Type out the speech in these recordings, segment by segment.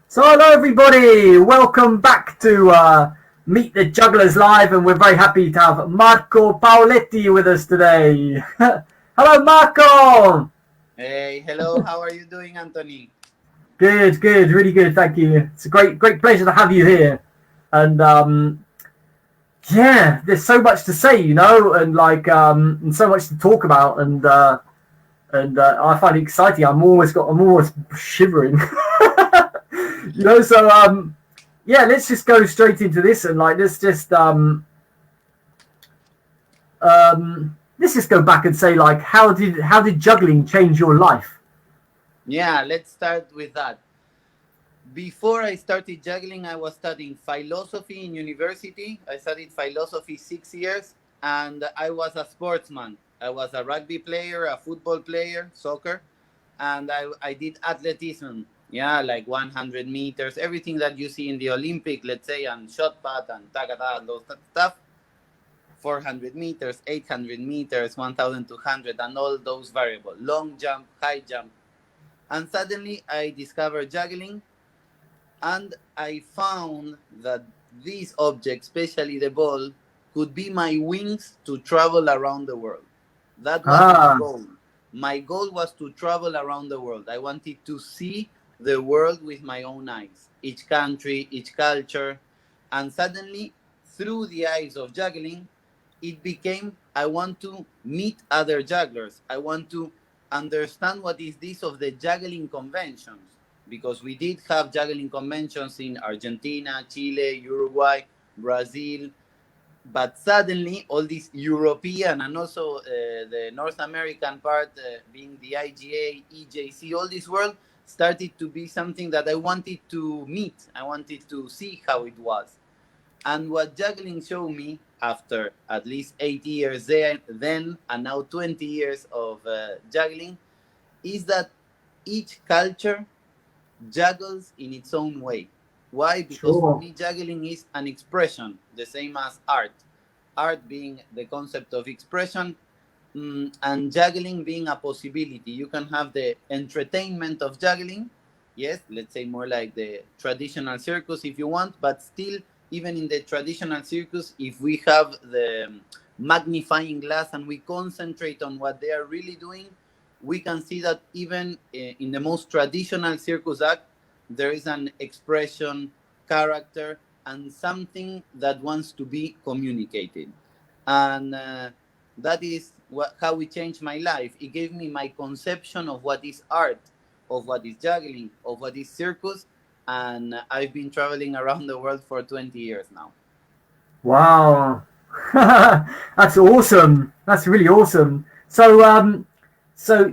So hello everybody, welcome back to Meet the Jugglers Live, and we're very happy to have Marco Paoletti with us today. Hello Marco! Hey, hello. How are you doing, Anthony? Good, really good, thank you. It's a great pleasure to have you here. And yeah, there's so much to say, and so much to talk about, and I find it exciting. I'm almost shivering. Yeah, let's just go straight into this, and let's just go back and say, like, how did juggling change your life? Yeah, let's start with that. Before I started juggling, I was studying philosophy in university. I studied philosophy 6 years, and I was a sportsman. I was a rugby player, a football player, soccer, and I did athleticism. Yeah, like 100 meters, everything that you see in the Olympic, let's say, and shot put and tagada and those stuff. 400 meters, 800 meters, 1,200, and all those variables. Long jump, high jump. And suddenly I discovered juggling, and I found that this object, especially the ball, could be my wings to travel around the world. That was my Ah, goal. My goal was to travel around the world. I wanted to see the world with my own eyes, each country, each culture. And suddenly, through the eyes of juggling, it became I want to meet other jugglers. I want to understand what is this of the juggling conventions, because we did have juggling conventions in Argentina, Chile, Uruguay, Brazil, but suddenly all this European and also the North American part, being the IGA, EJC, all this world started to be something that I wanted to meet. I wanted to see how it was. And what juggling showed me after at least 8 years there, then and now 20 years of juggling, is that each culture juggles in its own way. Why? Because for sure. me, juggling is an expression, the same as art. Art being the concept of expression, and juggling being a possibility. You can have the entertainment of juggling, yes, let's say more like the traditional circus if you want, but still, even in the traditional circus, if we have the magnifying glass and we concentrate on what they are really doing, we can see that even in the most traditional circus act, there is an expression, character, and something that wants to be communicated. And that is how it changed my life. It gave me my conception of what is art, of what is juggling, of what is circus. And I've been traveling around the world for 20 years now. Wow. That's awesome. That's really awesome. So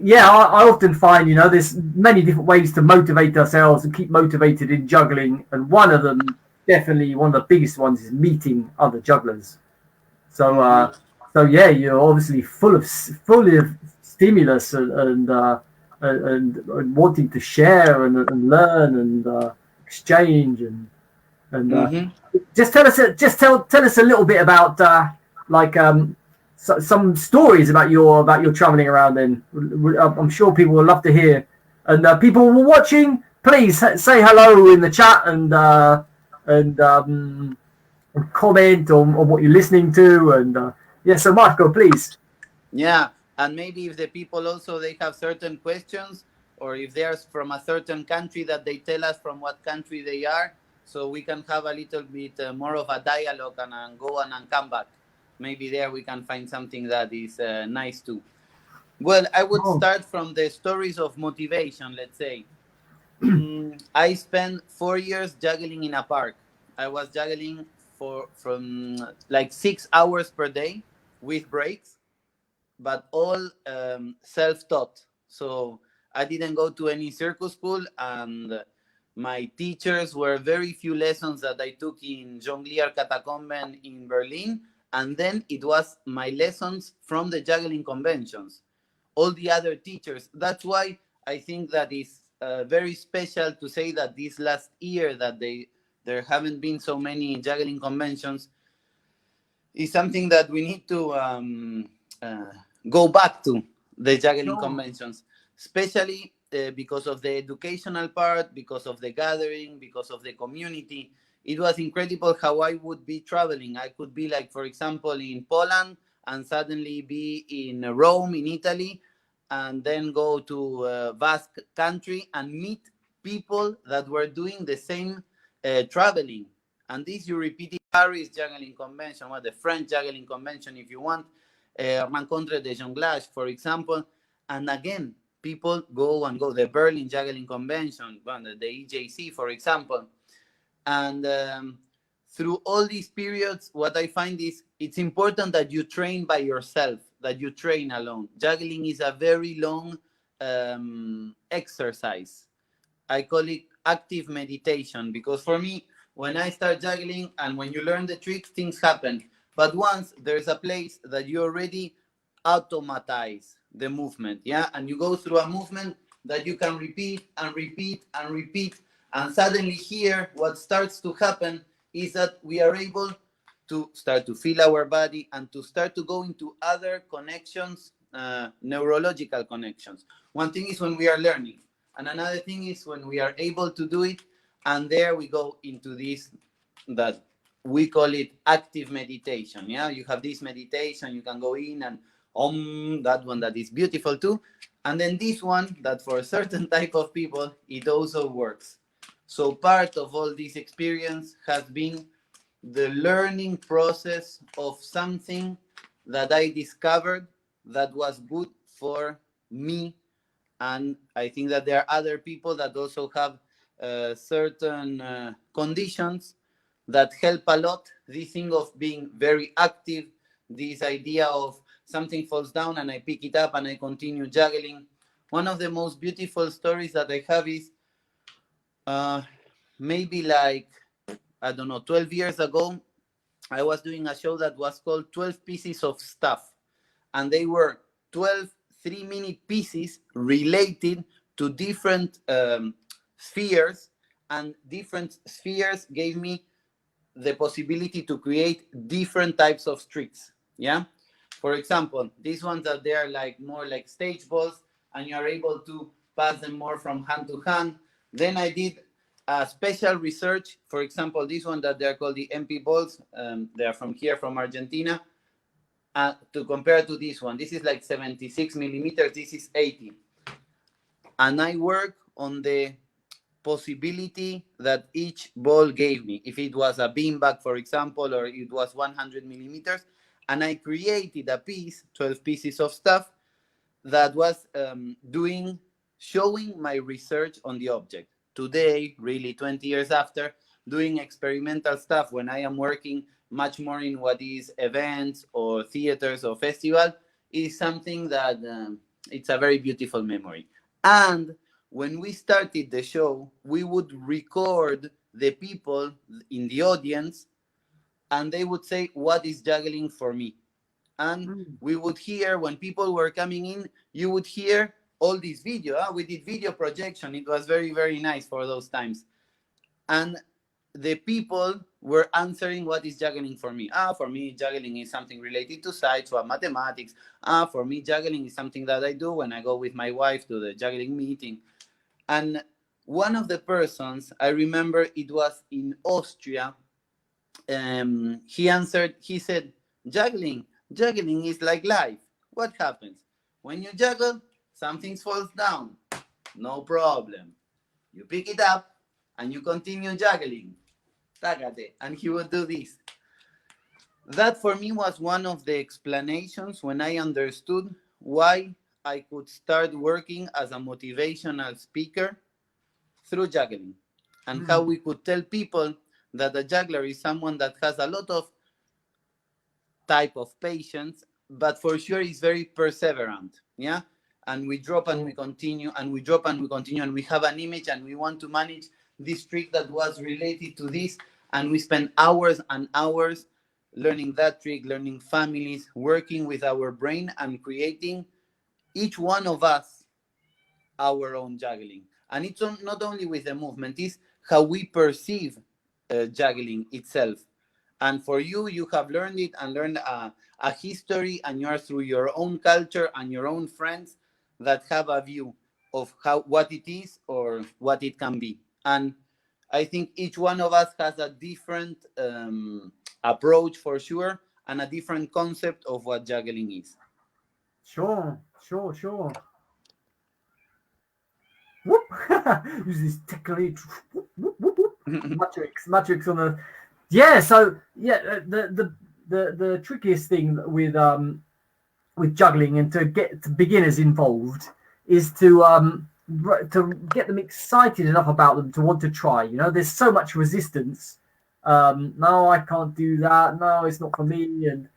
yeah, I often find, there's many different ways to motivate ourselves and keep motivated in juggling, and one of them, definitely one of the biggest ones, is meeting other jugglers. So, Hmm. yeah, you're obviously full of stimulus, and wanting to share and learn and exchange, and Hmm. tell us a little bit about like some stories about your traveling around. Then I'm sure people will love to hear, and people who are watching, please say hello in the chat, and comment on what you're listening to, and yeah. So Marco, please. Yeah, and maybe if the people also they have certain questions, or if they're from a certain country, that they tell us from what country they are, so we can have a little bit more of a dialogue, and go on and come back. Maybe there we can find something that is nice too. Well, I would Oh, start from the stories of motivation, let's say. I spent 4 years juggling in a park. I was juggling for from like 6 hours per day with breaks, but all self-taught. So I didn't go to any circus school, and my teachers were very few lessons that I took in Jonglier Catacomben in Berlin, and then it was my lessons from the juggling conventions. All the other teachers. That's why I think that is very special to say that this last year that there haven't been so many juggling conventions is something that we need to uh, go back to the juggling sure. conventions, especially. because of the educational part, because of the gathering, because of the community. It was incredible how I would be traveling. I could be, like, for example, in Poland and suddenly be in Rome, in Italy, and then go to a vast country and meet people that were doing the same traveling. And this you repeat in Paris juggling convention, well, the French juggling convention, if you want, Rencontre de Jonglage, for example. And again, people go and go. The Berlin juggling convention, well, the EJC, for example. And through all these periods, what I find is it's important that you train by yourself, that you train alone. Juggling is a very long exercise. I call it active meditation because for me, when I start juggling and when you learn the tricks, things happen. But once there's a place that you already automatize the movement, yeah, and you go through a movement that you can repeat and repeat and repeat, and suddenly here, what starts to happen is that we are able to start to feel our body and to start to go into other connections, neurological connections. One thing is when we are learning, and another thing is when we are able to do it, and there we go into this that we call it active meditation. Yeah, you have this meditation, you can go in and that one that is beautiful too. And then this one that for a certain type of people, it also works. So part of all this experience has been the learning process of something that I discovered that was good for me. And I think that there are other people that also have certain conditions that help a lot. This thing of being very active, this idea of something falls down and I pick it up and I continue juggling. One of the most beautiful stories that I have is uh, maybe like, I don't know, 12 years ago, I was doing a show that was called 12 Pieces of Stuff. And they were 12 3-minute pieces related to different spheres. And different spheres gave me the possibility to create different types of tricks. Yeah. For example, these ones that they are like more like stage balls, and you are able to pass them more from hand to hand. Then I did a special research. For example, this one that they're called the MP balls. They are from here, from Argentina. To compare to this one, this is like 76 millimeters. This is 80, and I work on the possibility that each ball gave me. If it was a beanbag, for example, or it was 100 millimeters, and I created a piece, 12 pieces of stuff that was showing my research on the object. Today, really 20 years after, doing experimental stuff when I am working much more in what is events or theaters or festival is something that it's a very beautiful memory. And when we started the show, we would record the people in the audience and they would say, "What is juggling for me?" And we would hear when people were coming in, you would hear all this video. We did video projection. It was very, very nice for those times. And the people were answering, what is juggling for me? For me, juggling is something related to science or mathematics. For me, juggling is something that I do when I go with my wife to the juggling meeting. And one of the persons, I remember it was in Austria, he answered, he said, juggling is like life. What happens? When you juggle, something falls down. No problem. You pick it up and you continue juggling. Tágate. And he would do this. That for me was one of the explanations when I understood why I could start working as a motivational speaker through juggling, and how we could tell people that a juggler is someone that has a lot of type of patience, but for sure is very perseverant. Yeah. And we drop and we continue, and we drop and we continue, and we have an image and we want to manage this trick that was related to this. And we spend hours and hours learning that trick, learning families, working with our brain and creating each one of us our own juggling. And it's not only with the movement, it's how we perceive juggling itself. And for you, you have learned it and learned a history, and you are through your own culture and your own friends that have a view. of how what it is or what it can be. And I think each one of us has a different approach for sure, and a different concept of what juggling is. Sure, sure, sure. Whoop! Use this technique. Whoop, whoop, whoop, whoop. Matrix on the. Yeah. So yeah, the trickiest thing with juggling and to get beginners involved is to get them excited enough about them to want to try. You know, there's so much resistance. No, I can't do that. No, it's not for me. And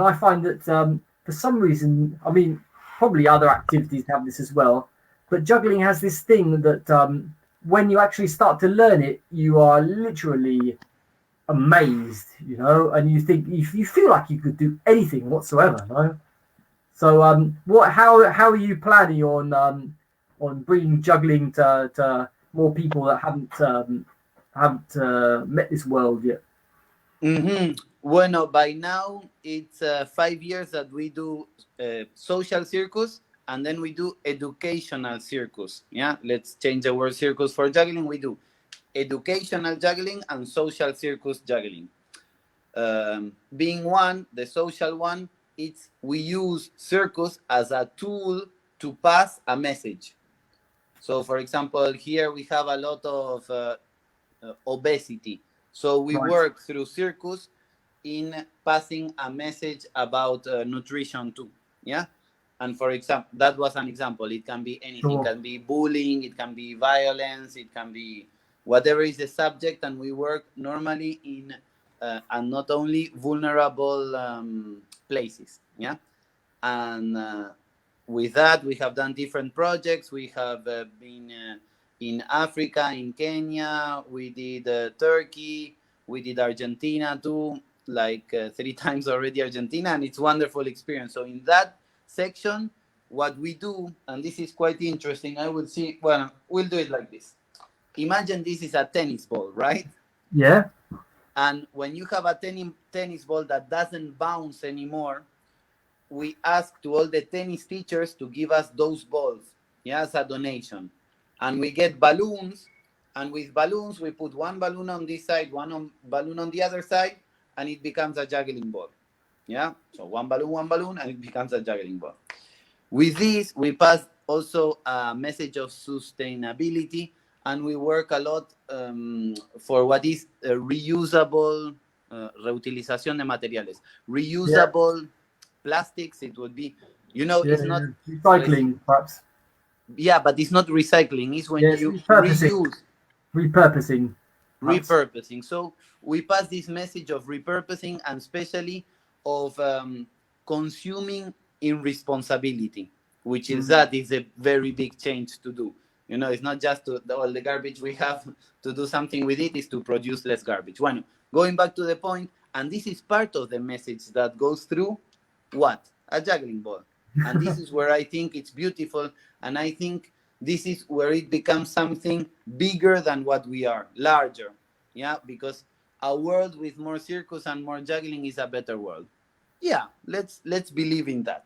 I find that for some reason, I mean, probably other activities have this as well, but juggling has this thing that when you actually start to learn it, you are literally amazed, you know, and you think you feel like you could do anything whatsoever, no? So, how are you planning on bringing juggling to more people that haven't met this world yet? Bueno, by now it's 5 years that we do social circus, and then we do educational circus. Yeah, let's change the word circus for juggling. We do educational juggling and social circus juggling. Being one, the social one, it's we use circus as a tool to pass a message. So, for example, here we have a lot of obesity. So we Right. work through circus in passing a message about nutrition too. Yeah. And for example, that was an example. It can be anything. It Sure. can be bullying. It can be violence. It can be whatever is the subject. And we work normally in and not only vulnerable places. Yeah. And with that, we have done different projects. We have been in Africa, in Kenya. We did Turkey. We did Argentina too, like 3 times already Argentina, and it's wonderful experience. So in that section, what we do, and this is quite interesting, I would see, well, we'll do it like this. Imagine this is a tennis ball, right? Yeah. And when you have a tennis ball that doesn't bounce anymore, we ask to all the tennis teachers to give us those balls, yeah, as a donation. And we get balloons, and with balloons, we put one balloon on this side, balloon on the other side, and it becomes a juggling ball. Yeah, so one balloon, and it becomes a juggling ball. With this, we pass also a message of sustainability, and we work a lot for what is reusable, reutilización de materiales, Yeah. reusable plastics. It would be, you know, Yeah. it's not, Recycling, perhaps. yeah, but it's not recycling. It's when Yes. you Repurposing. reuse, Repurposing. Perhaps. repurposing. So we pass this message of repurposing, and especially of consuming in responsibility, which is that is a very big change to do. You know, it's not just all the garbage we have to do something with it, is to produce less garbage. Well, going back to the point, and this is part of the message that goes through what? A juggling ball. And this is where I think it's beautiful, and I think this is where it becomes something bigger than what we are, larger. Yeah, because a world with more circus and more juggling is a better world. Yeah, let's believe in that,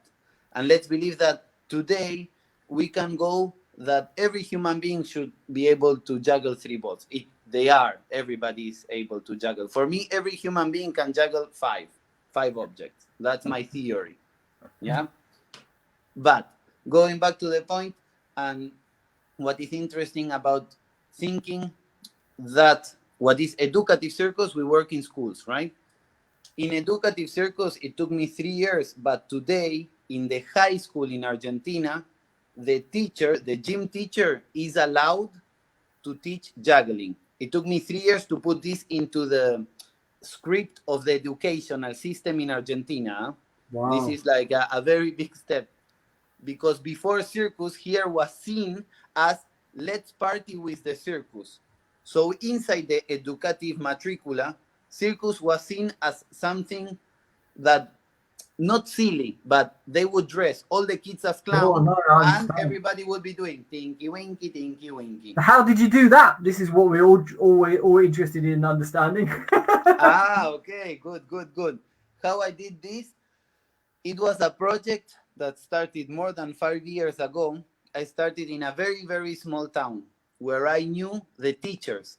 and let's believe that today we can go that every human being should be able to juggle 3 balls. They are, everybody is able to juggle. For me, every human being can juggle five objects. That's my theory. Yeah. But going back to the point, and what is interesting about thinking that what is educative circus, we work in schools, right? In educative circus, it took me 3 years, but today in the high school in Argentina, the teacher, the gym teacher, is allowed to teach juggling. It took me 3 years to put this into the script of the educational system in Argentina. Wow. This is like a very big step, because before circus here was seen as let's party with the circus. So inside the educative matricula, circus was seen as something that not silly, but they would dress all the kids as Oh, clowns, no, I and understand. everybody would be doing tinky winky, tinky winky. How did you do that? This is what we're all interested in understanding. Okay, good. How I did this? It was a project that started more than 5 years ago, I started in a very, very small town where I knew the teachers.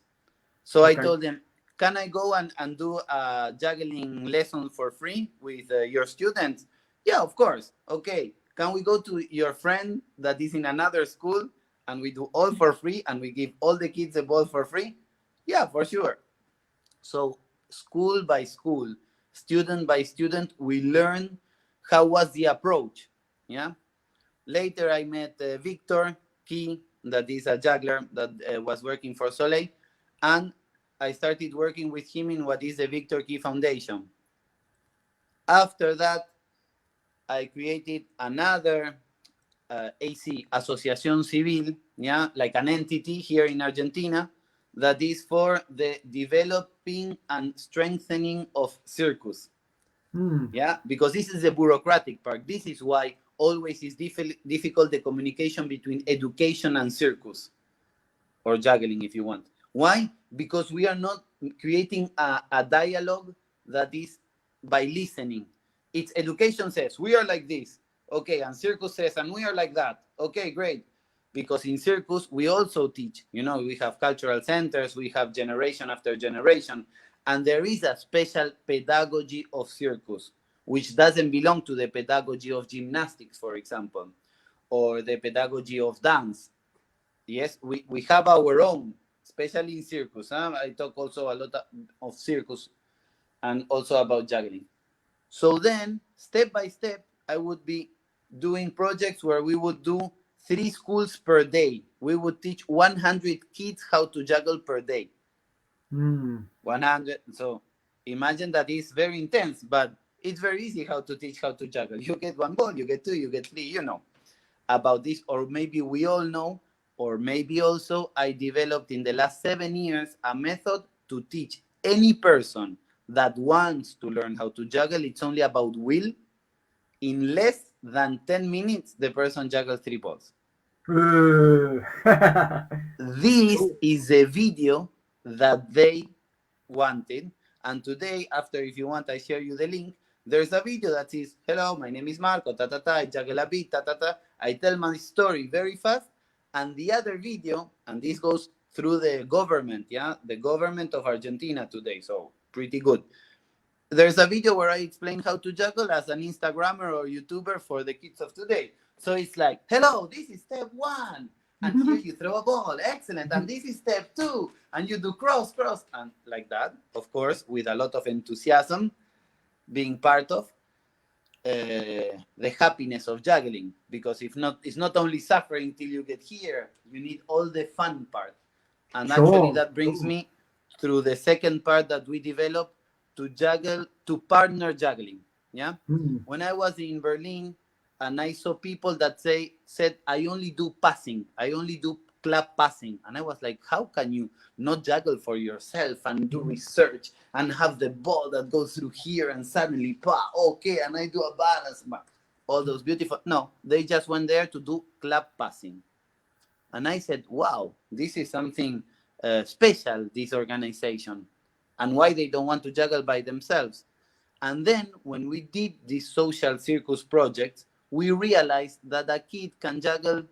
So I Okay. told them, can I go and do a juggling lesson for free with your students? Yeah, of course. Okay. Can we go to your friend that is in another school and we do all for free and we give all the kids the ball for free? Yeah, for sure. So school by school, student by student, we learn how was the approach. Yeah. Later, I met Victor Key, that is a juggler that was working for Soleil, and I started working with him in what is the Victor Key Foundation. After that, I created another AC, Asociación Civil, yeah, like an entity here in Argentina, that is for the developing and strengthening of Circus. Hmm. Yeah, because this is the bureaucratic part. This is why always is difficult the communication between education and circus or juggling, if you want. Why? Because we are not creating a dialogue that is by listening. It's education says we are like this, okay, and circus says and we are like that, okay, great. Because in circus we also teach, we have cultural centers, we have generation after generation, and there is a special pedagogy of circus which doesn't belong to the pedagogy of gymnastics, for example, or the pedagogy of dance. Yes, we have our own, especially in circus. I talk also a lot of circus and also about juggling. So then, step by step, I would be doing projects where we would do 3 schools per day. We would teach 100 kids how to juggle per day. Hmm. 100. So imagine that is very intense, but it's very easy how to teach how to juggle. You get one ball, you get two, you get three, about this, or maybe we all know, or maybe also I developed in the last 7 years a method to teach any person that wants to learn how to juggle. It's only about will. In less than 10 minutes, the person juggles 3 balls. Ooh. This Cool. is a video that they wanted. And today, after, if you want, I share you the link. There's a video that says, hello, my name is Marco, ta ta ta, I juggle a bit, ta ta ta. I tell my story very fast. And the other video, and this goes through the government, yeah, the government of Argentina today. So pretty good. There's a video where I explain how to juggle as an Instagrammer or YouTuber for the kids of today. So it's like, hello, this is step one. And here you throw a ball. Excellent. And this is step two. And you do cross, cross. And like that, of course, with a lot of enthusiasm, being part of the happiness of juggling. Because if not, it's not only suffering till you get here, you need all the fun part. And actually, Sure. that brings Sure. me through the second part that we developed to juggle, to partner juggling. Yeah. Hmm. When I was in Berlin, and I saw people that said, I only do passing, I only do club passing. And I was like, how can you not juggle for yourself and do research and have the ball that goes through here and suddenly, okay, and I do a balance. All those beautiful. No, they just went there to do club passing. And I said, wow, this is something special, this organization, and why they don't want to juggle by themselves. And then when we did this social circus project, we realized that a kid can juggle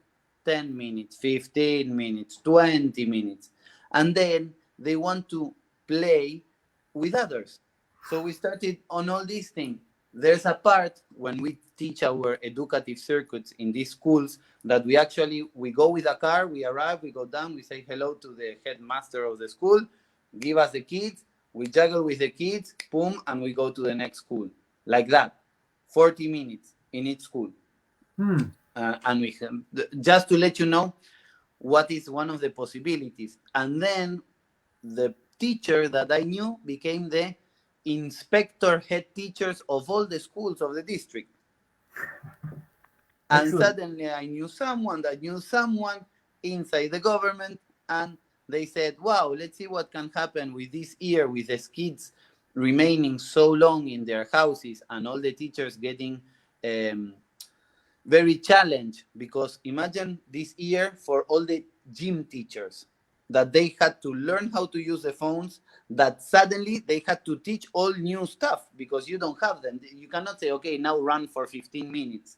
10 minutes, 15 minutes, 20 minutes. And then they want to play with others. So we started on all these things. There's a part when we teach our educative circuits in these schools that we go with a car, we arrive, we go down, we say hello to the headmaster of the school, give us the kids, we juggle with the kids, boom, and we go to the next school. Like that. 40 minutes in each school. Hmm. And we just to let you know what is one of the possibilities. And then the teacher that I knew became the inspector head teachers of all the schools of the district. And Excellent. suddenly I knew someone that knew someone inside the government, and they said, wow, let's see what can happen with this year, with the kids remaining so long in their houses and all the teachers getting very challenged. Because imagine this year for all the gym teachers that they had to learn how to use the phones, that suddenly they had to teach all new stuff because you don't have them. You cannot say, okay, now run for 15 minutes.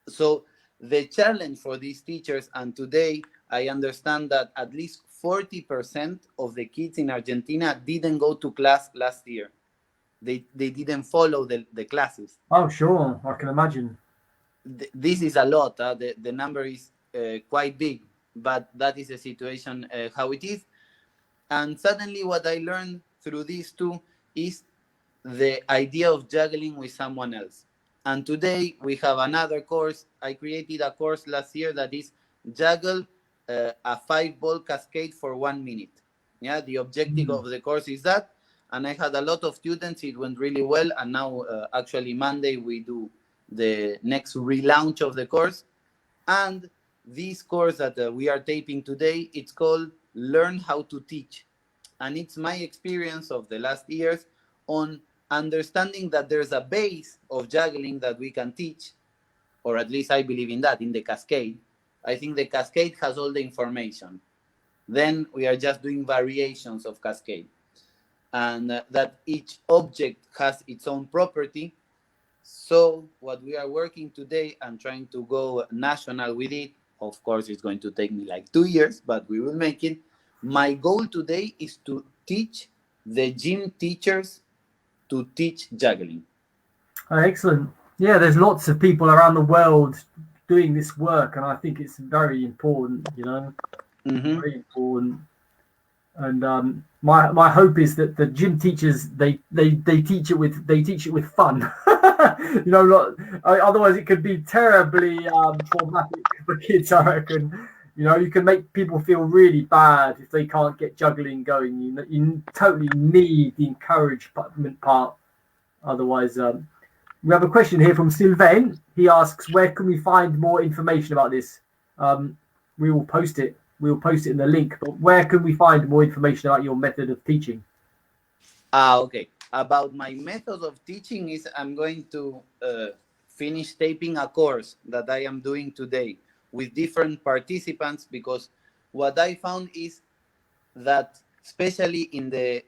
So The challenge for these teachers, and today I understand that at least 40% of the kids in Argentina didn't go to class last year. They didn't follow the classes. Oh, sure, I can imagine. This is a lot. The number is quite big, but that is the situation how it is. And suddenly, what I learned through these two is the idea of juggling with someone else. And today we have another course. I created a course last year that is juggle a 5-ball cascade for 1 minute. Yeah, the objective of the course is that. And I had a lot of students. It went really well. And now, actually, Monday we do the next relaunch of the course. And this course that we are taping today, it's called Learn How to Teach. And it's my experience of the last years on understanding that there's a base of juggling that we can teach, or at least I believe in that, in the cascade. I think the cascade has all the information. Then we are just doing variations of cascade. And that each object has its own property. So what we are working today and trying to go national with it, of course, it's going to take me like 2 years, but we will make it. My goal today is to teach the gym teachers to teach juggling. Oh, excellent. Yeah, there's lots of people around the world doing this work, and I think it's very important, very important. And my hope is that the gym teachers they teach it with fun. Otherwise it could be terribly traumatic for kids, I reckon. You can make people feel really bad if they can't get juggling going. You totally need the encouragement part. Otherwise, we have a question here from Sylvain. He asks, where can we find more information about this? We will post it. We'll post it in the link. But where can we find more information about your method of teaching? Okay. About my method of teaching is I'm going to finish taping a course that I am doing today with different participants, because what I found is that, especially in the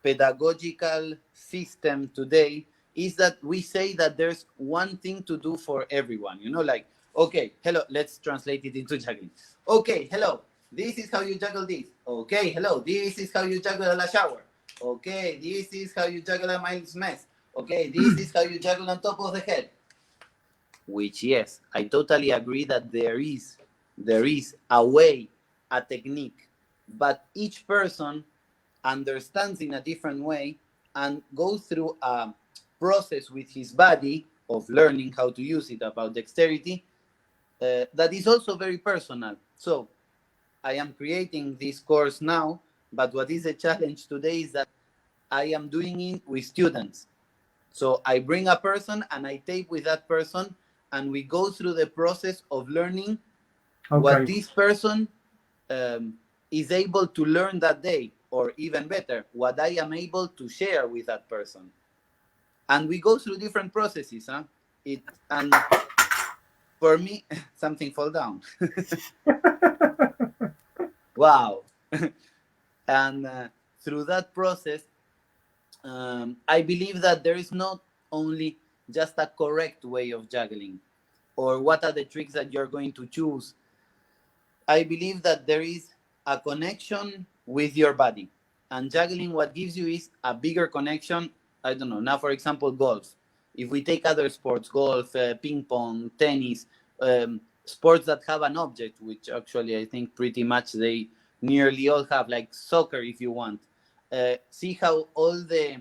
pedagogical system today, is that we say that there's one thing to do for everyone. Like, okay, hello, let's translate it into juggling. Okay, hello, this is how you juggle this. Okay, hello, this is how you juggle a shower. Okay, this is how you juggle a mind's mess. Okay, this is how you juggle on top of the head. Which, yes, I totally agree that there is a way, a technique, but each person understands in a different way and goes through a process with his body of learning how to use it, about dexterity, that is also very personal. So I am creating this course now, but what is a challenge today is that I am doing it with students. So I bring a person and I tape with that person, and we go through the process of learning what this person is able to learn that day, or even better, what I am able to share with that person. And we go through different processes. And for me, something fall down. Wow. And through that process, I believe that there is not only just a correct way of juggling, or what are the tricks that you're going to choose. I believe that there is a connection with your body. And juggling, what gives you is a bigger connection. I don't know. Now, for example, golf. If we take other sports, golf, ping pong, tennis, sports that have an object, which actually I think pretty much they nearly all have, like soccer, if you want. See how all the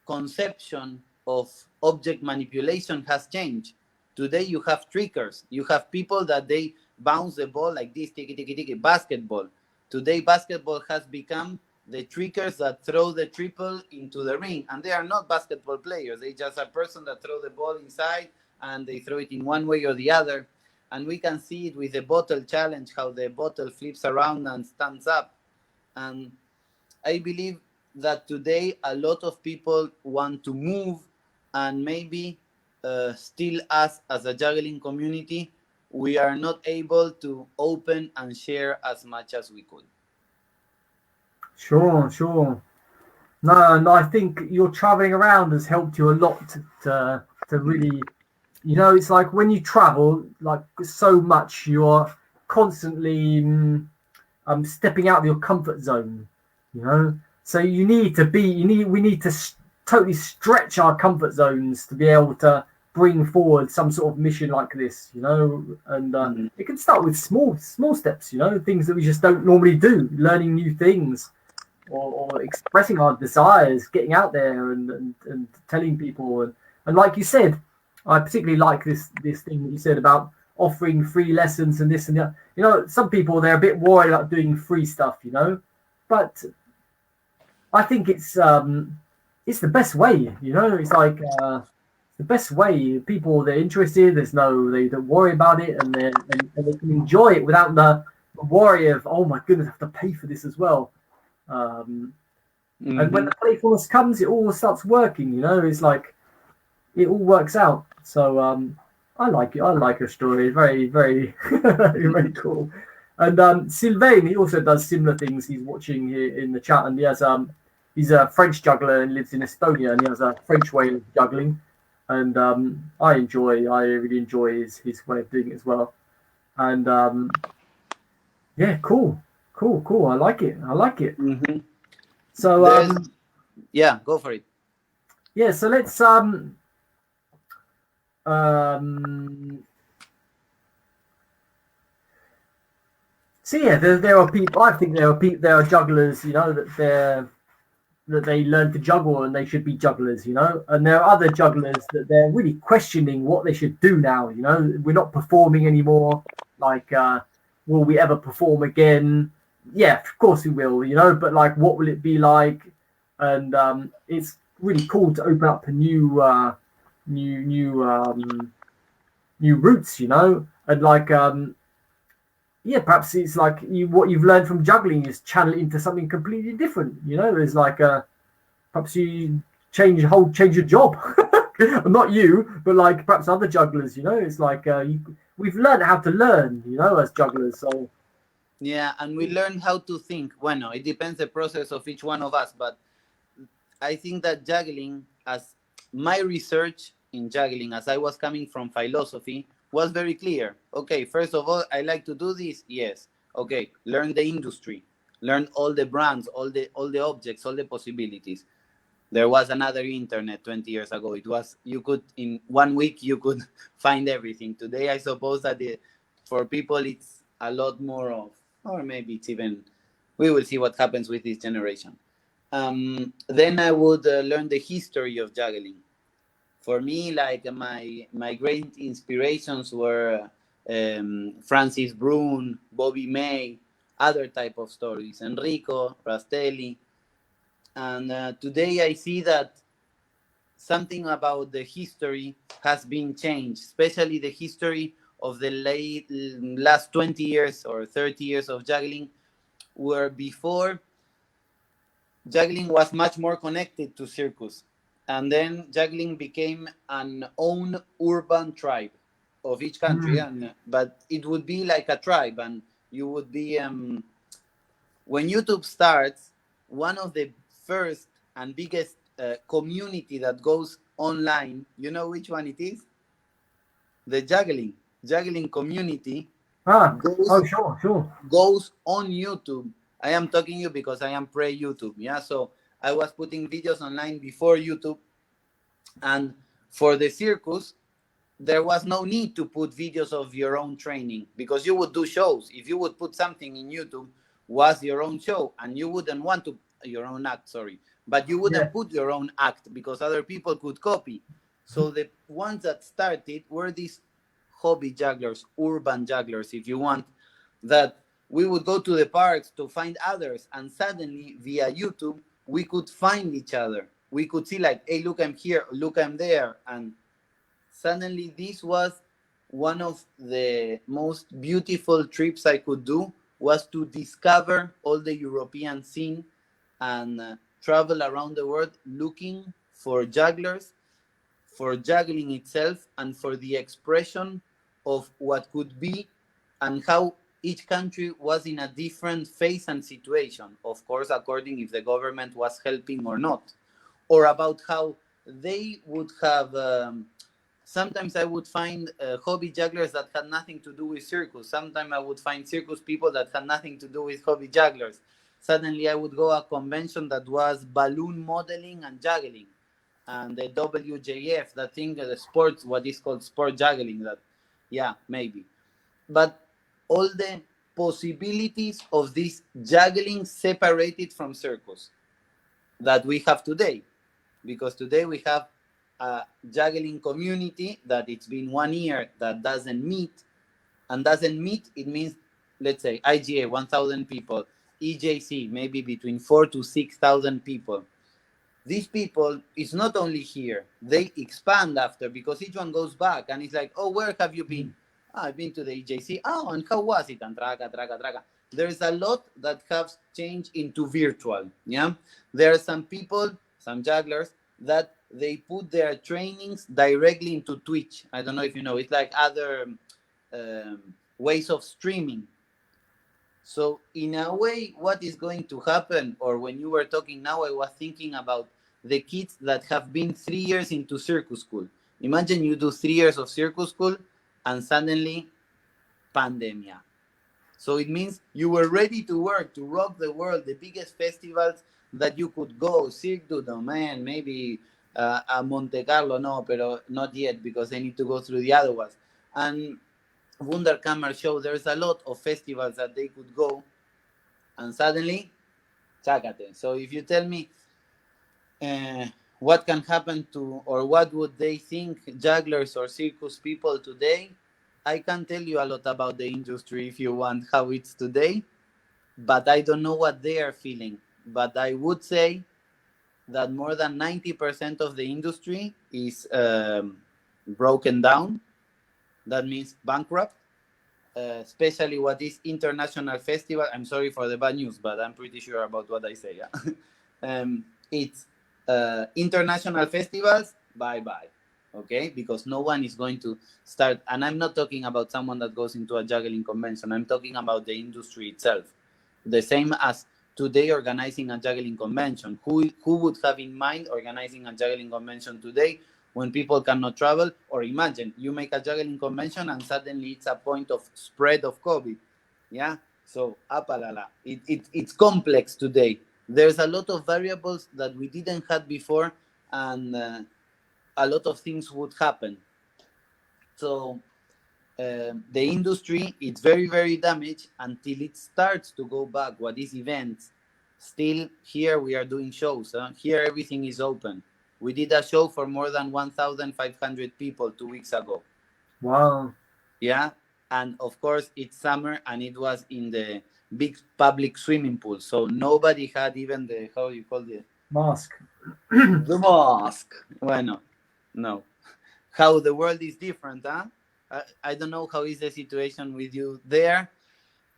conception of object manipulation has changed. Today you have trickers. You have people that they bounce the ball like this, tiki, tiki, tiki, basketball. Today basketball has become the trickers that throw the triple into the ring. And they are not basketball players. They just a person that throw the ball inside and they throw it in one way or the other. And we can see it with the bottle challenge, how the bottle flips around and stands up. And I believe that today a lot of people want to move, and maybe still us as a juggling community, we are not able to open and share as much as we could. Sure. No, I think your traveling around has helped you a lot to really You know, it's like when you travel, like so much, you're constantly stepping out of your comfort zone. You know, so you need to be. We need to totally stretch our comfort zones to be able to bring forward some sort of mission like this. You know, and it can start with small steps. You know, things that we just don't normally do, learning new things. Or expressing our desires, getting out there and telling people. And like you said, I particularly like this thing that you said about offering free lessons and this and that. You know, some people, they're a bit worried about doing free stuff, you know, but I think it's the best way, you know. It's like the best way. People, they're interested. They don't worry about it, and they can enjoy it without the worry of, oh my goodness, I have to pay for this as well. And when the playfulness comes, it all starts working. You know, it's like it all works out. So I like it. I like her story. Very, very, very cool. And Sylvain, he also does similar things. He's watching here in the chat, and he has he's a French juggler and lives in Estonia, and he has a French way of juggling. And I really enjoy his way of doing it as well. And yeah, cool. I like it. Mm-hmm. So yeah, go for it. Yeah, so let's so yeah, there are people. I think there are jugglers, you know, that they learn to juggle and they should be jugglers, you know. And there are other jugglers that they're really questioning what they should do now. You know, we're not performing anymore. Like, will we ever perform again? Yeah, of course we will, you know. But like, what will it be like? And it's really cool to open up a new routes, you know. And like, yeah, perhaps it's like what you've learned from juggling is channel into something completely different. You know, there's like perhaps you change your job. Not you, but like perhaps other jugglers. You know, it's like we've learned how to learn. You know, as jugglers. So yeah, and we learn how to think. Bueno, it depends the process of each one of us, but I think that juggling, as my research in juggling, as I was coming from philosophy, was very clear. Okay, first of all, I like to do this. Yes. Okay, learn the industry, learn all the brands, all the objects, all the possibilities. There was another internet 20 years ago. It was, you could, in 1 week you could find everything. Today, I suppose that for people it's a lot more of, or maybe it's even, we will see what happens with this generation. Then I would learn the history of juggling. For me, like my great inspirations were Francis Brune, Bobby May, other type of stories, Enrico, Rastelli. And today I see that something about the history has been changed, especially the history of the last 20 years or 30 years of juggling, where before juggling was much more connected to circus. And then juggling became an own urban tribe of each country. But it would be like a tribe, and you would be, when YouTube starts, one of the first and biggest community that goes online, you know which one it is? The juggling community goes on YouTube. I am talking to you because I am pre-YouTube, yeah? So I was putting videos online before YouTube, and for the circus, there was no need to put videos of your own training, because you would do shows. If you would put something in YouTube, was your own show, and you wouldn't want to, your own act, sorry, but you wouldn't put your own act because other people could copy. So the ones that started were these hobby jugglers, urban jugglers, if you want, that we would go to the parks to find others, and suddenly via YouTube we could find each other. We could see like, hey, look, I'm here, look, I'm there. And suddenly this was one of the most beautiful trips I could do, was to discover all the European scene and travel around the world looking for jugglers, for juggling itself, and for the expression of what could be, and how each country was in a different phase and situation, of course, according if the government was helping or not, or about how they would have sometimes I would find hobby jugglers that had nothing to do with circus. Sometimes I would find circus people that had nothing to do with hobby jugglers. Suddenly I would go a convention that was balloon modeling and juggling, and the WJF, that thing, the sports, what is called sport juggling. That, yeah, maybe, but all the possibilities of this juggling separated from circus that we have today, because today we have a juggling community that it's been 1 year that doesn't meet. And doesn't meet, it means, let's say IGA 1,000 people, EJC maybe between 4 to 6,000 people. These people is not only here, they expand after, because each one goes back and it's like, oh, where have you been? Oh, I've been to the EJC. Oh, and how was it? And traga. There's a lot that has changed into virtual. Yeah, there are some people, some jugglers, that they put their trainings directly into Twitch. I don't know if you know, it's like other ways of streaming. So in a way, what is going to happen, or when you were talking now, I was thinking about the kids that have been 3 years into circus school. Imagine you do 3 years of circus school and suddenly pandemia. So it means you were ready to work, to rock the world, the biggest festivals that you could go, Cirque du Domaine, maybe a Monte Carlo, no, pero not yet, because they need to go through the other ones. And Wunderkammer show, there's a lot of festivals that they could go, and suddenly, chacate. So if you tell me what can happen to, or what would they think jugglers or circus people today, I can tell you a lot about the industry if you want, how it's today, but I don't know what they are feeling. But I would say that more than 90% of the industry is broken down. That means bankrupt. Especially what is international festival. I'm sorry for the bad news, but I'm pretty sure about what I say. Yeah? It's international festivals, bye-bye. Okay? Because no one is going to start. And I'm not talking about someone that goes into a juggling convention. I'm talking about the industry itself. The same as today organizing a juggling convention. Who would have in mind organizing a juggling convention today when people cannot travel? Or imagine you make a juggling convention and suddenly it's a point of spread of COVID. Yeah. So apalala. It's complex today. There's a lot of variables that we didn't have before, and a lot of things would happen. So the industry is very, very damaged until it starts to go back. What is events? Still here we are doing shows. Here everything is open. We did a show for more than 1,500 people 2 weeks ago. Wow. Yeah. And of course it's summer and it was in the big public swimming pool. So nobody had even the, how you call it? Mask. The mask. Bueno, no. How the world is different, huh? I don't know how is the situation with you there.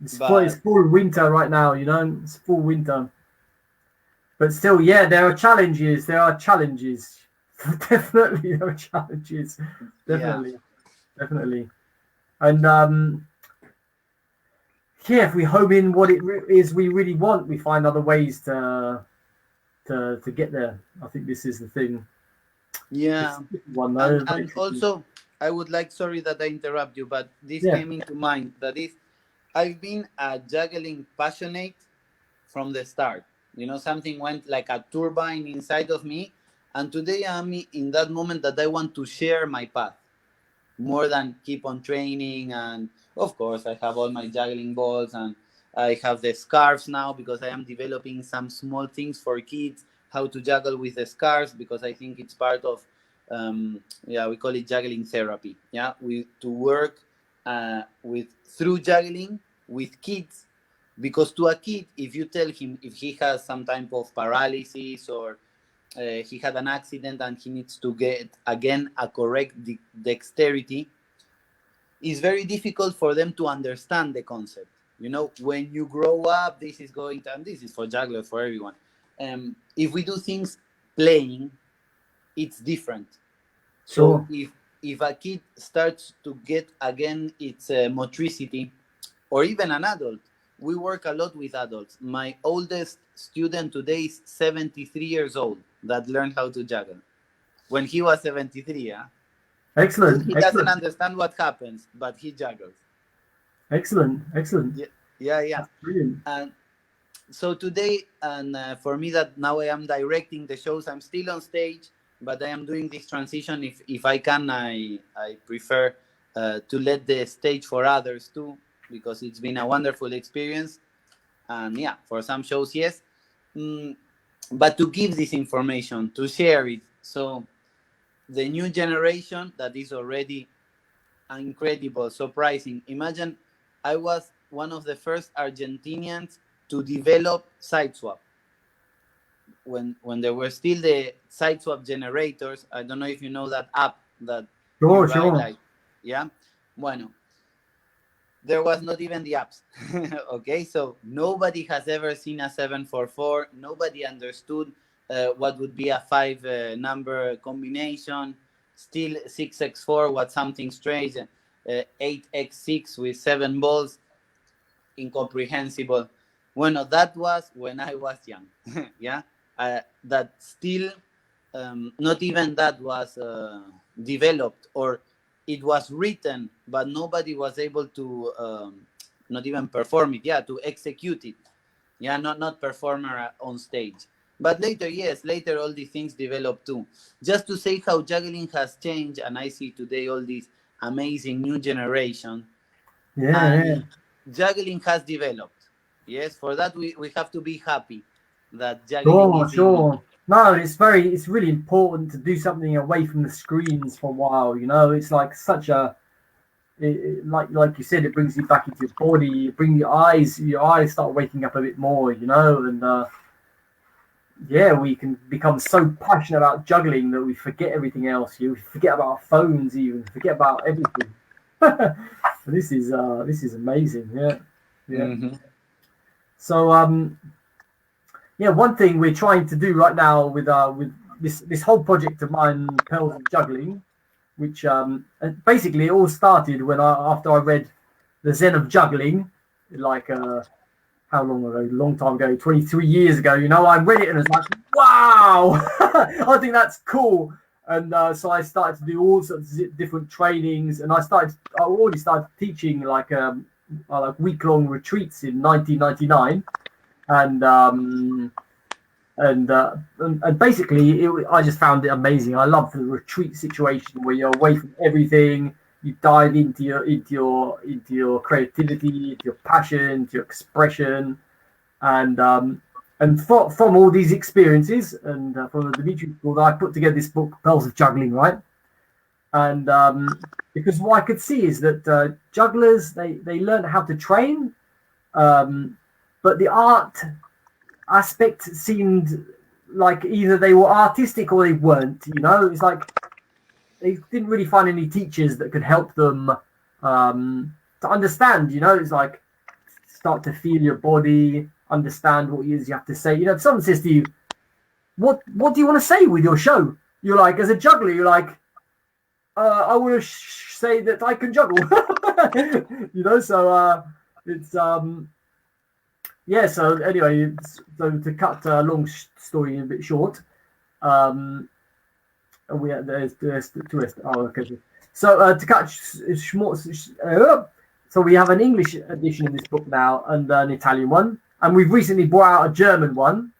It's full winter right now, you know. It's full winter. But still, yeah, there are challenges. Definitely, there are challenges. Definitely. And yeah, if we home in what it is we really want, we find other ways to get there. I think this is the thing. Yeah. One, and also, I would like, sorry that I interrupt you, but this came into mind. That is, I've been a juggling passionate from the start. You know, something went like a turbine inside of me. And today I'm in that moment that I want to share my path more than keep on training. And of course, I have all my juggling balls and I have the scarves now because I am developing some small things for kids, how to juggle with the scarves, because I think it's part of, we call it juggling therapy. Yeah, to work through juggling with kids. Because to a kid, if you tell him if he has some type of paralysis or he had an accident and he needs to get, again, a correct dexterity, it's very difficult for them to understand the concept. You know, when you grow up, this is going to, and this is for jugglers, for everyone. If we do things playing, it's different. So if a kid starts to get, again, its motricity, or even an adult, we work a lot with adults. My oldest student today is 73 years old that learned how to juggle. When he was 73, yeah? Excellent. He doesn't understand what happens, but he juggles. Excellent. Yeah. That's brilliant. And so today, and for me, that now I am directing the shows. I'm still on stage, but I am doing this transition. If I can, I prefer to let the stage for others too, because it's been a wonderful experience. And yeah, for some shows, yes. But to give this information, to share it, so the new generation that is already incredible, surprising. Imagine I was one of the first Argentinians to develop Sideswap when there were still the Sideswap generators. I don't know if you know that app that you write like, yeah. Bueno, there was not even the apps. Okay, so nobody has ever seen a 744. Nobody understood what would be a five number combination. Still 6x4 was something strange. 8x6 with 7 balls, incomprehensible. Bueno, that was when I was young. Yeah, that still not even that was developed, or it was written, but nobody was able to not even perform it. Yeah, to execute it. Yeah, not performer on stage. But later, yes, later all these things developed too. Just to say how juggling has changed, and I see today all this amazing new generation. Yeah. Juggling has developed. Yes, for that we have to be happy that juggling is Sure. No, it's really important to do something away from the screens for a while. You know, it's like such a like you said, it brings you back into your body. You bring your eyes start waking up a bit more. You know, and yeah, we can become so passionate about juggling that we forget everything else. You forget about our phones, even forget about everything. This is amazing. Yeah. Mm-hmm. So yeah, one thing we're trying to do right now with this whole project of mine, Pearls of Juggling, which basically it all started when after I read The Zen of Juggling, like how long ago? A long time ago, 23 years ago. You know, I read it and I was like, wow, I think that's cool. And so I started to do all sorts of different trainings, and I already started teaching like week-long retreats in 1999, and basically I just found it amazing. I love the retreat situation where you're away from everything. You dive into your creativity, into your passion, into your expression, and from all these experiences and from the Dimitri School, I put together this book, Pearls of Juggling, right? And because what I could see is that jugglers they learn how to train, but the art aspect seemed like either they were artistic or they weren't. You know, it's like they didn't really find any teachers that could help them to understand. You know, it's like start to feel your body, understand what it is you have to say. You know, if someone says to you, "What do you want to say with your show?" You're like, as a juggler, you're like, "I want to say that I can juggle." You know, so it's yeah. So anyway, so to cut a long story a bit short, we have there's oh okay. So to cut so we have an English edition of this book now and an Italian one, and we've recently brought out a German one,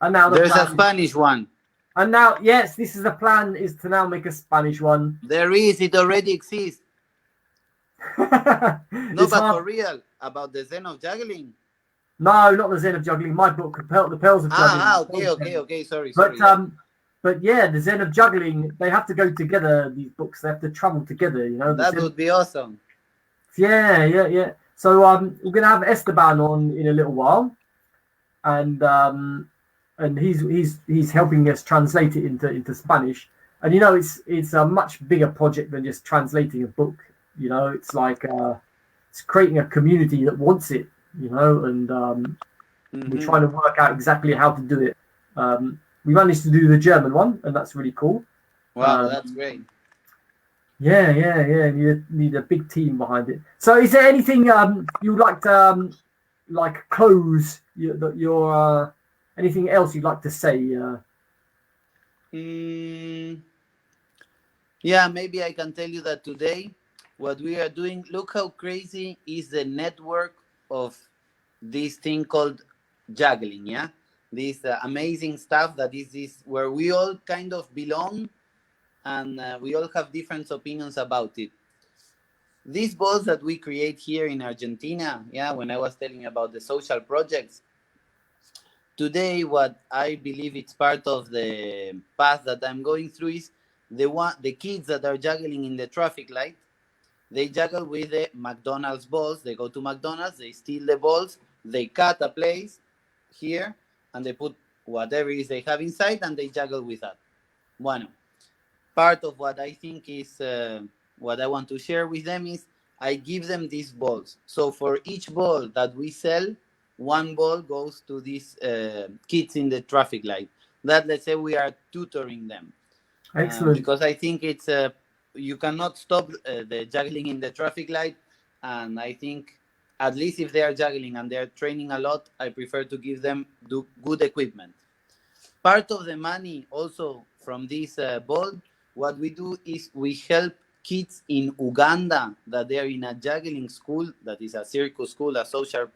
and now there's a Spanish one. And now, yes, this is the plan: is to now make a Spanish one. It already exists. No, but for real, about the Zen of Juggling. No, not the Zen of Juggling. My book, The Pearls of Juggling. Okay. Sorry. But yeah, the Zen of Juggling. They have to go together. These books, they have to travel together. You know, that would be awesome. Yeah. So we're gonna have Esteban on in a little while, and he's helping us translate it into Spanish. And you know, it's a much bigger project than just translating a book. You know, it's like it's creating a community that wants it. You know, and we're trying to work out exactly how to do it. We managed to do the German one, and that's really cool. Wow, that's great. Yeah. You need a big team behind it. So, is there anything you'd like to close your anything else you'd like to say? Yeah, maybe I can tell you that today, what we are doing, look how crazy is the network of this thing called juggling, yeah? This amazing stuff that is this, where we all kind of belong, and we all have different opinions about it. These balls that we create here in Argentina, yeah, when I was telling about the social projects, today what I believe it's part of the path that I'm going through is the kids that are juggling in the traffic light. They juggle with the McDonald's balls. They go to McDonald's, they steal the balls, they cut a place here, and they put whatever it is they have inside, and they juggle with that. Bueno, part of what I think is what I want to share with them is I give them these balls. So for each ball that we sell, one ball goes to these kids in the traffic light. That, let's say, we are tutoring them. Excellent. Because I think it's you cannot stop the juggling in the traffic light, and I think at least if they are juggling and they are training a lot, I prefer to give them good equipment. Part of the money also from this ball, what we do is we help kids in Uganda that they are in a juggling school, that is a circus school, a social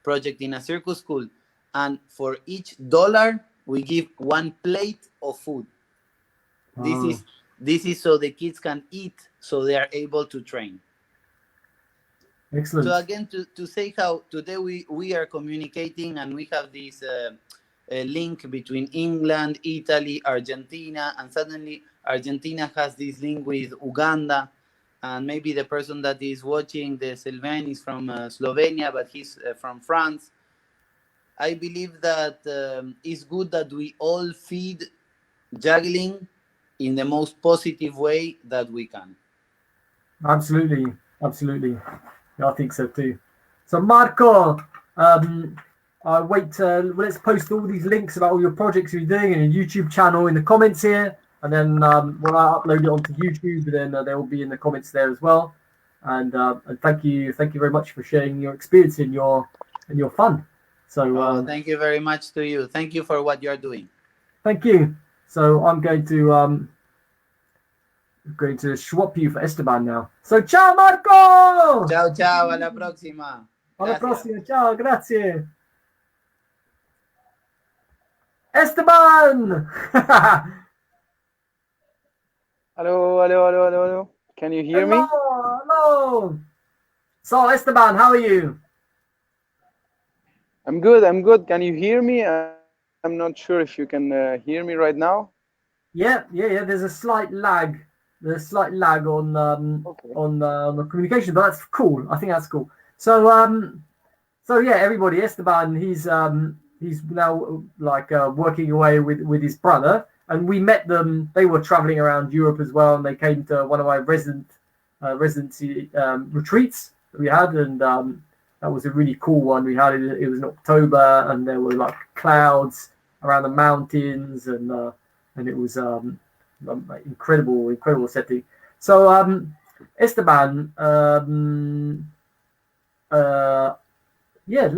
project in a circus school, and for each dollar we give one plate of food. This Wow. is this is so the kids can eat, so they are able to train. So Excellent. again, to say how today we are communicating, and we have this link between England, Italy, Argentina, and suddenly Argentina has this link with Uganda, and maybe the person that is watching the Sylvain is from Slovenia, but he's from France. I believe that it's good that we all feed juggling in the most positive way that we can. Absolutely. Absolutely. Yeah, I think so too. So Marco, wait. Let's post all these links about all your projects you're doing and your YouTube channel in the comments here, and then when I upload it onto YouTube, then they will be in the comments there as well. And thank you very much for sharing your experience and your fun. So Thank you very much to you. Thank you for what you're doing. thank you. So I'm going to swap you for Esteban now. So ciao Marco! Chao, chao, a la próxima. Alla Gracias. prossima, ciao, grazie. Esteban! Hello, hello, hello, hello, hello. Can you hear me? Hello. So Esteban, how are you? I'm good, I'm good. Can you hear me? I'm not sure if you can hear me right now. Yeah. There's a slight lag. There's a slight lag on Okay. on the communication, but that's cool. I think that's cool. So yeah, everybody, Esteban, he's now like working away with his brother, and we met them. They were traveling around Europe as well, and they came to one of my residency retreats that we had, and that was a really cool one. We had it was in October, and there were like clouds around the mountains, and it was incredible setting. So Esteban, yeah,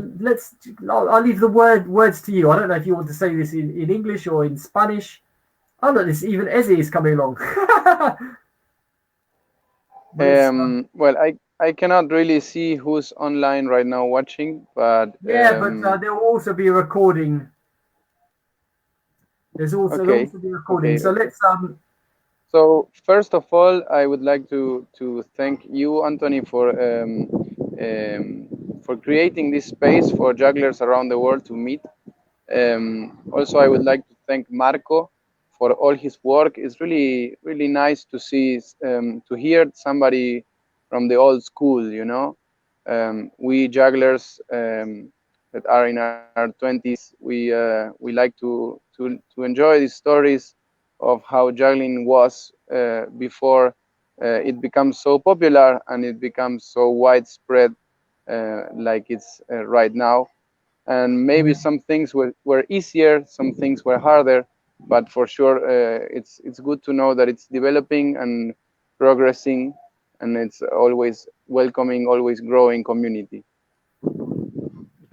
I'll leave the words to you. I don't know if you want to say this in English or in Spanish. Oh look, this even Ezzy is coming along. Well, I cannot really see who's online right now watching, but yeah, but there will also be a recording. There'll also be a recording. okay. So let's So first of all, I would like to thank you, Anthony, for creating this space for jugglers around the world to meet. Also, I would like to thank Marco for all his work. It's really nice to see to hear somebody from the old school. You know, we jugglers that are in our 20s, we like to enjoy these stories of how juggling was before it becomes so popular and it becomes so widespread like it's right now. And maybe some things were easier, some things were harder, but for sure it's good to know that it's developing and progressing, and it's always welcoming, always growing community.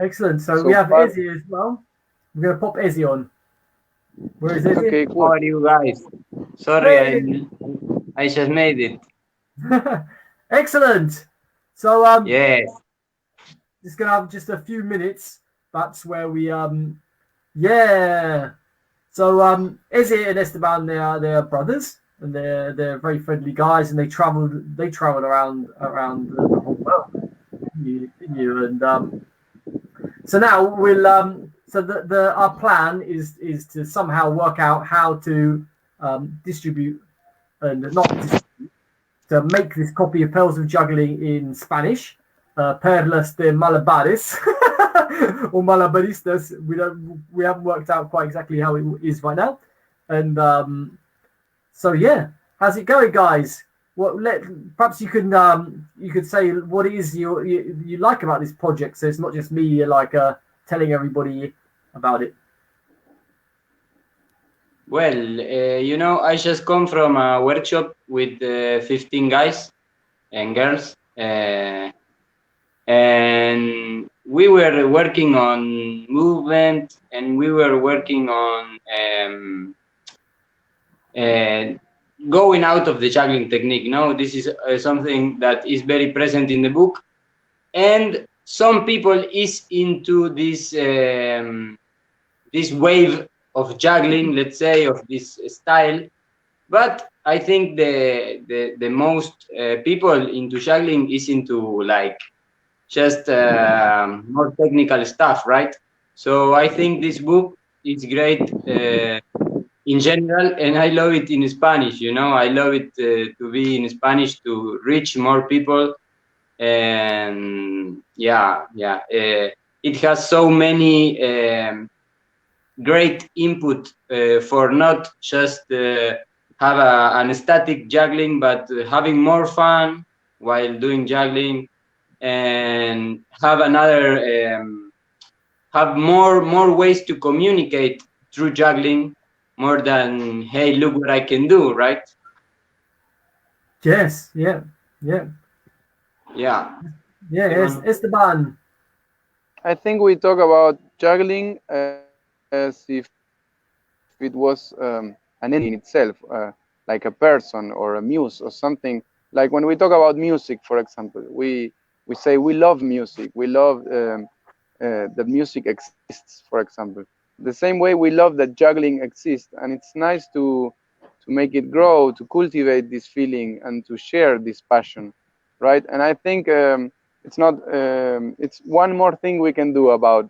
excellent. So we have Ezzy as well. We're gonna pop Ezzy on. Where is Ezzy? Okay, cool. How are you guys? Sorry, Hey. I just made it. Excellent. So Yes. just gonna have just a few minutes. That's where we yeah. So Izzy and Esteban, they are brothers, and they're very friendly guys, and they traveled around the whole world. And so now we'll so the our plan is to somehow work out how to distribute and not distribute, to make this copy of Pearls of Juggling in Spanish, Perlas de Malabares or Malabaristas. We haven't worked out quite exactly how it is right now, and so yeah, how's it going, guys? Perhaps you could say what it is you like about this project, so it's not just me like telling everybody about it. Well, I just come from a workshop with 15 guys and girls, and we were working on movement, and we were working on going out of the juggling technique. This is something that is very present in the book, and some people is into this this wave of juggling, let's say, of this style. But I think the most people into juggling is into like just more technical stuff, right? So I think this book is great in general, and I love it in Spanish. I love it to be in Spanish to reach more people, and it has so many great input for not just have an static juggling, but having more fun while doing juggling, and have have more ways to communicate through juggling, more than, hey, look what I can do, right? Yes, yeah. Esteban. I think we talk about juggling as if it was an entity in itself, like a person or a muse or something. Like when we talk about music, for example, we say we love music. We love that music exists, for example. The same way we love that juggling exists, and it's nice to make it grow, to cultivate this feeling, and to share this passion, right? And I think it's not. It's one more thing we can do about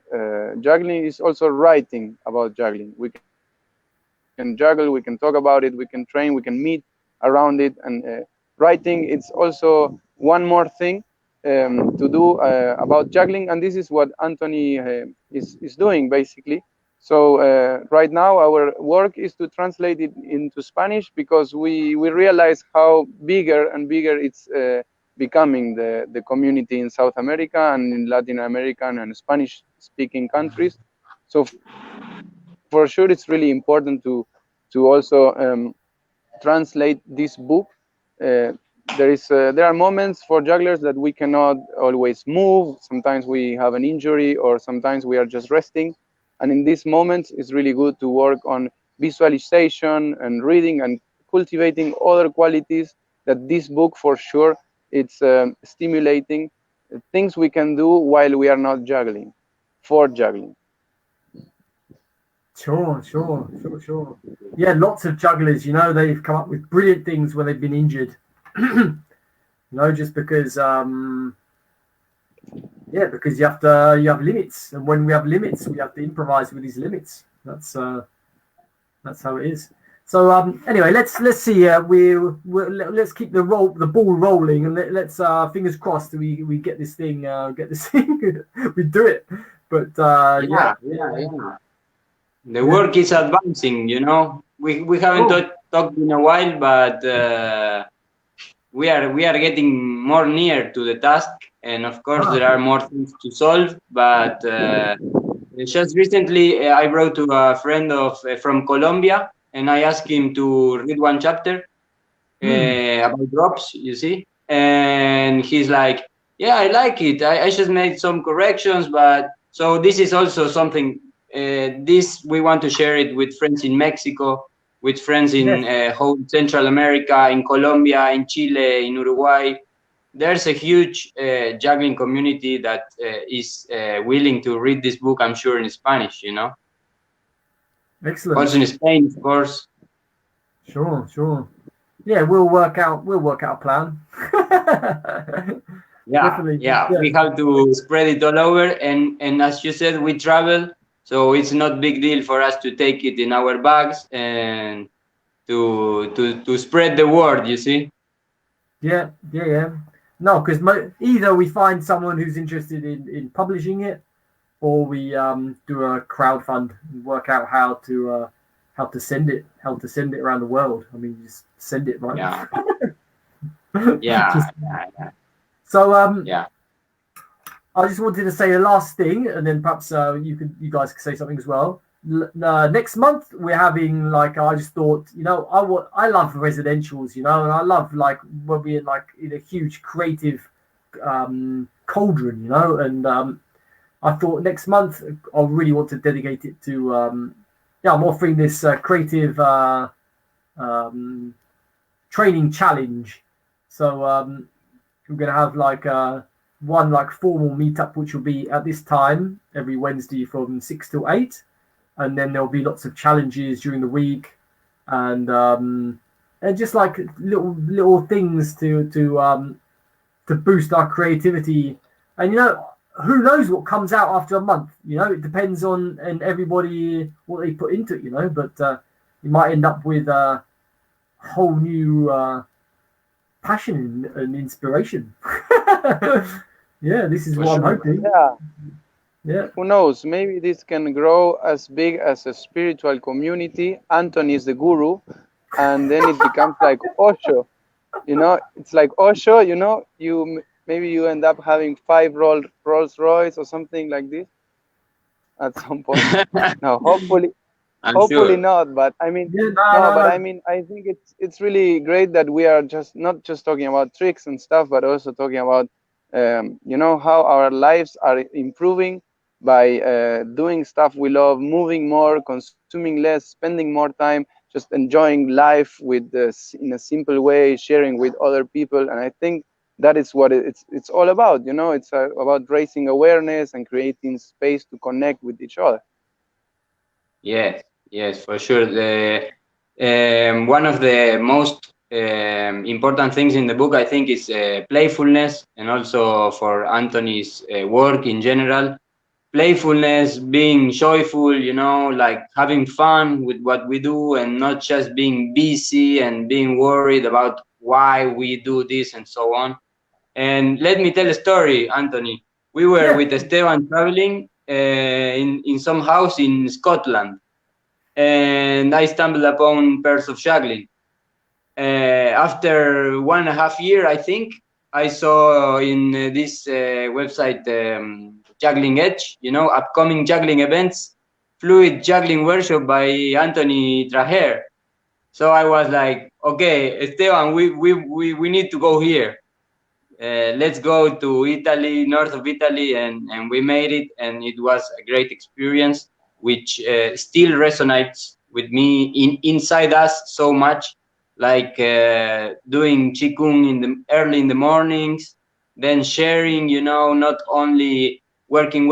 juggling is also writing about juggling. We can juggle, we can talk about it, we can train, we can meet around it, and writing. It's also one more thing to do about juggling, and this is what Anthony is doing basically. So right now our work is to translate it into Spanish, because we realize how bigger and bigger it's becoming, the community in South America and in Latin America and Spanish speaking countries. So for sure it's really important to also translate this book. There are moments for jugglers that we cannot always move. Sometimes we have an injury, or sometimes we are just resting. And in these moments, it's really good to work on visualization and reading and cultivating other qualities that this book, for sure, it's stimulating things we can do while we are not juggling, for juggling. Sure. Yeah, lots of jugglers, they've come up with brilliant things when they've been injured. Just because because you have limits, and when we have limits, we have to improvise with these limits. That's how it is. So anyway, let's see. Let's keep the ball rolling, and let's fingers crossed we get this thing. We do it. But yeah. The work is advancing. We haven't talked in a while, but we are getting more near to the task, and of course there are more things to solve. But just recently, I wrote to a friend from Colombia, and I asked him to read one chapter about drops, you see, and he's like, "Yeah, I like it. I just made some corrections, but." So this is also something. This we want to share it with friends in Mexico, with friends in whole Central America, in Colombia, in Chile, in Uruguay. There's a huge juggling community that is willing to read this book, I'm sure, in Spanish, you know. Excellent. Also in Spain, of course. Sure. Yeah, we'll work out a plan. Definitely. Yeah, we have to spread it all over, and as you said, we travel, so it's not big deal for us to take it in our bags and to spread the word, you see. Yeah. No, because either we find someone who's interested in publishing it, or we do a crowdfund and work out how to send it around the world. I mean, just send it, right? Yeah. So I just wanted to say a last thing, and then perhaps you guys could say something as well. Next month we're having I just thought, I love residentials, and I love when we're in a huge creative cauldron, and I thought next month I really want to dedicate it to I'm offering this creative training challenge. So we're gonna have one formal meetup, which will be at this time every Wednesday from 6 till 8, and then there'll be lots of challenges during the week, and just little things to boost our creativity. And who knows what comes out after a month? It depends on everybody what they put into it. But you might end up with a whole new passion and inspiration. Yeah, this is what I'm hoping. Yeah. Who knows? Maybe this can grow as big as a spiritual community. Anthony is the guru, and then it becomes like Osho. It's like Osho. Maybe you end up having 5 Rolls Royce or something like this at some point. No, hopefully Sure. not. But I mean, I mean, I think it's really great that we are not just talking about tricks and stuff, but also talking about how our lives are improving by doing stuff we love, moving more, consuming less, spending more time, just enjoying life in a simple way, sharing with other people. And I think that is what it's all about. It's about raising awareness and creating space to connect with each other. Yes, for sure. One of the most important things in the book, I think, is playfulness, and also for Anthony's work in general. Playfulness, being joyful, having fun with what we do, and not just being busy and being worried about why we do this and so on. And let me tell a story, Anthony. We were with Esteban traveling in some house in Scotland, and I stumbled upon pairs of juggling. After 1.5 years, I think, I saw in this website, Juggling Edge, upcoming juggling events, fluid juggling workshop by Anthony Traher. So I was like, okay, Esteban, we need to go here. Let's go to Italy, north of Italy, and we made it, and it was a great experience, which still resonates with me inside us so much, like doing Qigong early in the mornings, then sharing, not only working,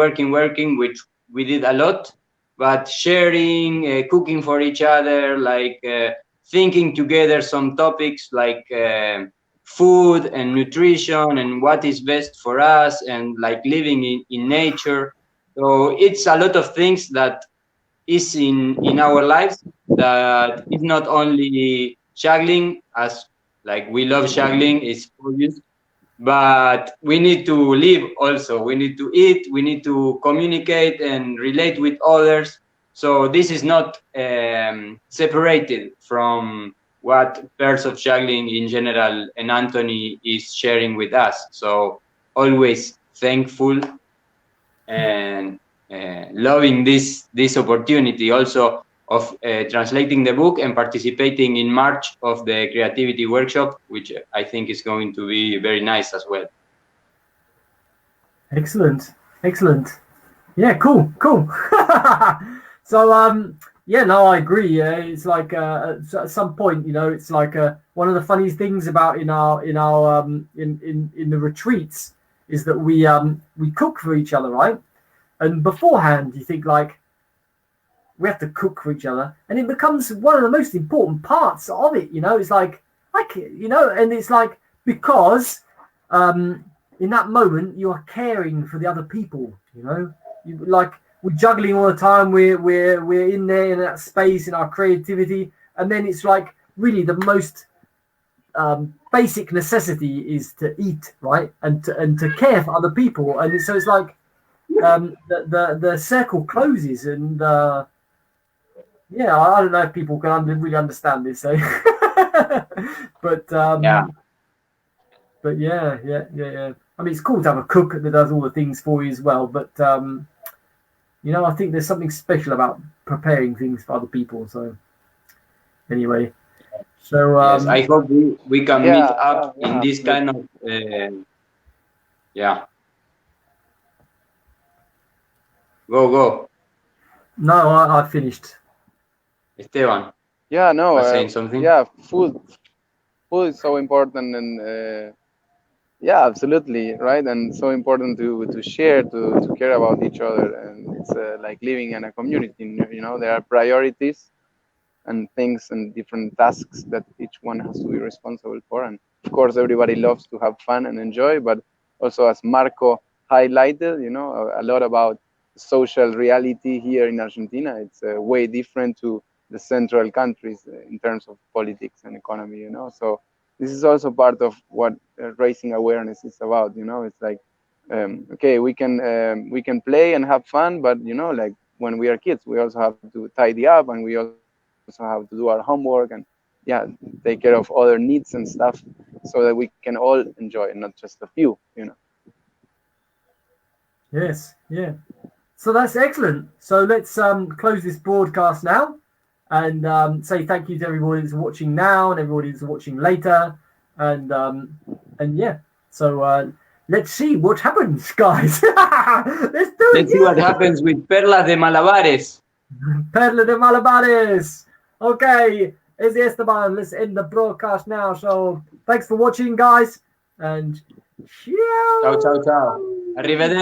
which we did a lot, but sharing, cooking for each other, thinking together some topics like food and nutrition and what is best for us, and living in nature. So it's a lot of things that is in our lives, that is not only juggling, as we love juggling, is obvious, but we need to live also. We need to eat, we need to communicate and relate with others. So this is not separated from what pairs of juggling in general and Anthony is sharing with us. So always thankful and loving this opportunity also of translating the book and participating in March of the creativity workshop, which I think is going to be very nice as well. Excellent. Yeah, cool. So Yeah, no, I agree. Yeah, it's like at some point, you know, it's like one of the funniest things about in the retreats is that we cook for each other, right? And beforehand, you think like we have to cook for each other, and it becomes one of the most important parts of it. You know, it's like you know, and it's like because in that moment you are caring for the other people. You know, you like. We're juggling all the time. We're in there in that space in our creativity, and then it's like really the most basic necessity is to eat, right, and to care for other people, and so it's like the circle closes, and yeah, I don't know if people can really understand this, so but Yeah. but yeah. I mean, it's cool to have a cook that does all the things for you as well, but you know, I think there's something special about preparing things for other people. So, anyway, so Yes, I hope we can meet up in this absolutely. kind of yeah. Go, No, I finished. Esteban. Yeah, no, Was saying something? yeah, food is so important, and yeah, absolutely, right, and so important to share, to care about each other, and it's like living in a community. You know, there are priorities and things and different tasks that each one has to be responsible for, and of course, everybody loves to have fun and enjoy, but also as Marco highlighted, you know, a lot about social reality here in Argentina. It's way different to the central countries in terms of politics and economy, you know. So this is also part of what raising awareness is about, you know. It's like okay, we can play and have fun, but you know, like when we are kids, we also have to tidy up, and we also have to do our homework, and yeah, take care of other needs and stuff, so that we can all enjoy, not just a few, you know. Yes, yeah. So that's excellent. So let's close this broadcast now, and say thank you to everybody that's watching now and everybody that's watching later, and yeah. So let's see what happens, guys. Let's do it. Let's see what happens with Perlas de Malabares. Perla de Malabares. Okay, it's Esteban. Let's end the broadcast now. So thanks for watching, guys, and ciao. Ciao, ciao, ciao. Arrivederci.